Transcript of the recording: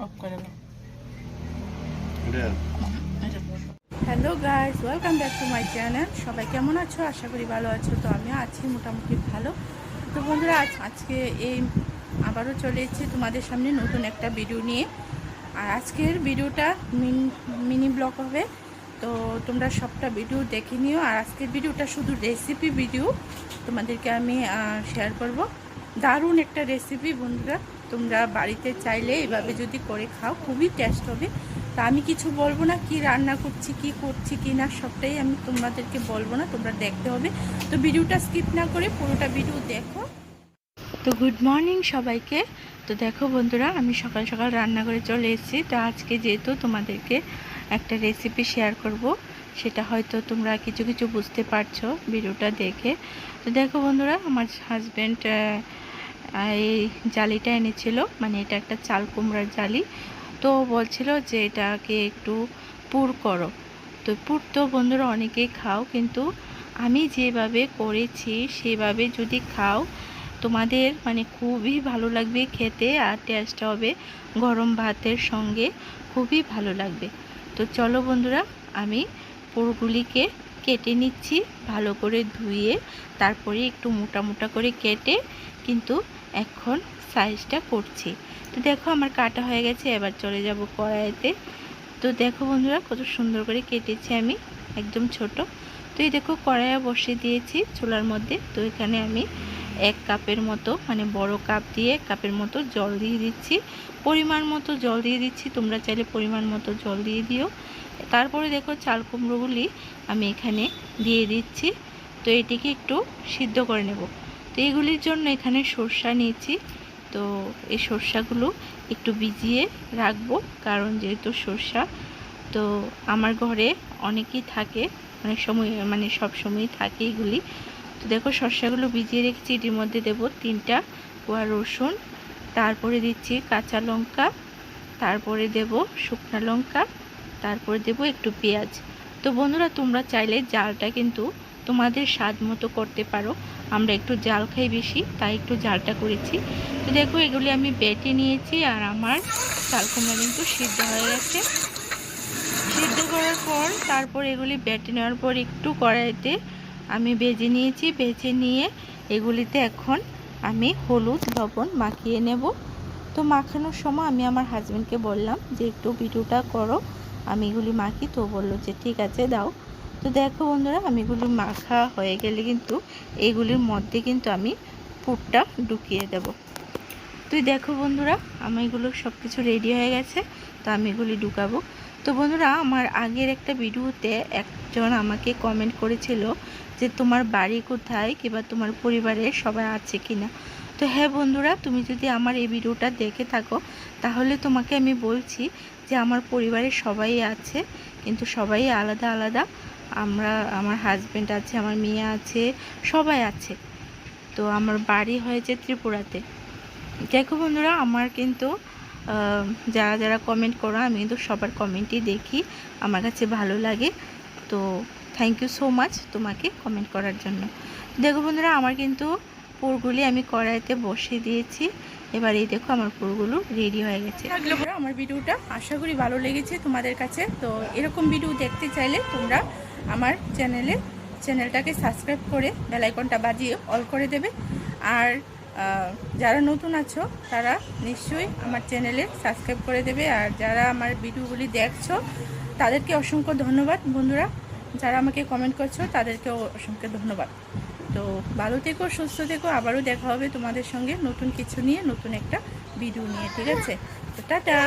Of করে দাও। Hello guys, welcome back to my channel. সবাই কেমন আছো? আশা করি ভালো আছো। তো আমিও আছি মোটামুটি ভালো। তো বন্ধুরা, আজকে এই আবারও চলে এসেছি তোমাদের সামনে নতুন একটা ভিডিও নিয়ে। আর আজকের ভিডিওটা মিনি ব্লগ হবে, তো তোমরা সবটা ভিডিও দেখে নিও। আর আজকের ভিডিওটা শুধু রেসিপি ভিডিও তোমাদেরকে আমি শেয়ার করব। দারুণ একটা রেসিপি বন্ধুরা, তোমরা বাড়িতে চাইলে এভাবে যদি করে খাও খুবই টেস্ট হবে। তা আমি কিছু বলবো না, কি রান্না করছি, কি করছি কি না, সবটাই আমি তোমাদেরকে বলবো না, তোমরা দেখতে হবে। তো ভিডিওটা স্কিপ না করে পুরোটা ভিডিও দেখো। তো গুড মর্নিং সবাইকে। তো দেখো বন্ধুরা, আমি সকাল সকাল রান্না করে চলে এসেছি। তো আজকে যেহেতু তোমাদেরকে একটা রেসিপি শেয়ার করব, সেটা হয়তো তোমরা কিছু কিছু বুঝতে পারছো ভিডিওটা দেখে। তো দেখো বন্ধুরা, আমার হাজব্যান্ড এই জালিটা এনেছিল, মানে এটা একটা চাল কুমড়ার জালি। তো বলছিল যে এটাকে একটু পুর করো। তো পুর তো বন্ধুরা অনেকেই খাও, কিন্তু আমি যেভাবে করেছি সেভাবে যদি খাও তোমাদের মানে খুবই ভালো লাগবে খেতে, আর টেস্ট হবে গরম ভাতের সঙ্গে, খুবই ভালো লাগবে। তো চলো বন্ধুরা, আমি পুরগুলিকে কেটে নিচ্ছি ভালো করে ধুয়ে, তারপরে একটু মোটা মোটা করে কেটে কিন্তু এখন সাইজটা করছি। তো দেখো আমার কাটা হয়ে গেছে, এবার চলে যাব কড়াইতে। তো দেখো বন্ধুরা, কত সুন্দর করে কেটেছি আমি, একদম ছোট। তো এই দেখো কড়াইয়া বসিয়ে দিয়েছি চুলার মধ্যে। তো এখানে আমি 1 কাপের মতো, মানে বড় কাপ দিয়ে 1 কাপের মতো জল দিয়ে দিচ্ছি। পরিমাণ মতো জল দিয়ে দিচ্ছি, তোমরা চাইলে পরিমাণ মতো জল দিয়ে দিও। তারপরে দেখো চাল কুমড়োগুলি আমি এখানে দিয়ে দিচ্ছি। তো এটিকে একটু সিদ্ধ করে নেব। তো এগুলির জন্য এখানে সরষা নিয়েছি। তো এই সরষাগুলো একটু ভিজিয়ে রাখবো, কারণ যেহেতু সরষা তো আমার ঘরে অনেকই থাকে, অনেক সময় মানে সব সময়ই থাকে এগুলি। তো দেখো সরষাগুলো ভিজিয়ে রেখেছি। এটির মধ্যে দেব 3টা কোয়া রসুন, তারপরে দিচ্ছি কাঁচা লঙ্কা, তারপরে দেব শুকনো লঙ্কা, তারপরে দেব একটু পেঁয়াজ। তো বন্ধুরা, তোমরা চাইলে জালটা কিন্তু তোমাদের স্বাদ মতো করতে পারো। আমরা একটু জাল খাই বেশি, তাই একটু জালটা করেছি। তো দেখো এগুলি আমি বেটে নিয়েছি, আর আমার চাল কুমড়া কিন্তু সিদ্ধ হয়ে গেছে। সিদ্ধ করার পর তারপর এগুলি বেটে নেওয়ার পর একটু কড়াইতে আমি ভেজে নিয়েছি। ভেজে নিয়ে এগুলিতে এখন আমি হলুদ লবণ মাখিয়ে নেব। তো মাখানোর সময় আমি আমার হাজব্যান্ডকে বললাম যে একটু ভিডিওটা করো, আমি এগুলি মাখি। তো বললো যে ঠিক আছে দাও। তো দেখো বন্ধুরা, আমি এগুলি মাখা হয়ে গেলে কিন্তু এগুলির মধ্যে কিন্তু আমি পুরটা ঢুকিয়ে দেব। তুই দেখো বন্ধুরা, আমার এগুলো সব কিছু রেডি হয়ে গেছে। তো আমি এগুলি ঢুকাবো। তো বন্ধুরা, আমার আগের একটা ভিডিওতে একজন আমাকে কমেন্ট করেছিল যে তোমার বাড়ি কোথায়, কিংবা তোমার পরিবারের সবাই আছে কিনা। তো হ্যাঁ বন্ধুরা, তুমি যদি আমার এই ভিডিওটা দেখে থাকো তাহলে তোমাকে আমি বলছি যে আমার পরিবারের সবাই আছে, কিন্তু সবাই আলাদা আলাদা। আমার হাজব্যান্ড আছে, আমার মেয়ে আছে, সবাই আছে। তো আমার বাড়ি হয়েছে ত্রিপুরাতে। দেখো বন্ধুরা, আমার কিন্তু যারা যারা কমেন্ট করো আমি কিন্তু সবার কমেন্টই দেখি, আমার কাছে ভালো লাগে। তো থ্যাংক ইউ সো মাচ তোমাকে কমেন্ট করার জন্য। দেখো বন্ধুরা, আমার কিন্তু পুরগুলি আমি কড়াইতে বসিয়ে দিয়েছি। এবার এই দেখো আমার পুরগুলো রেডি হয়ে গেছে। আমার ভিডিওটা আশা করি ভালো লেগেছে তোমাদের কাছে। তো এরকম ভিডিও দেখতে চাইলে তোমরা আমার চ্যানেলটাকে সাবস্ক্রাইব করে বেল আইকনটা বাজিয়ে অল করে দেবে। আর যারা নতুন আছো তারা নিশ্চয়ই আমার চ্যানেলে সাবস্ক্রাইব করে দেবে। আর যারা আমার ভিডিওগুলি দেখছো তাদেরকে অসংখ্য ধন্যবাদ বন্ধুরা। যারা আমাকে কমেন্ট করছো তাদেরকেও অসংখ্য ধন্যবাদ। তো ভালো থেকো, সুস্থ থেকো। আবারও দেখা হবে তোমাদের সঙ্গে নতুন কিছু নিয়ে, নতুন একটা ভিডিও নিয়ে। ঠিক আছে? তো টাটা।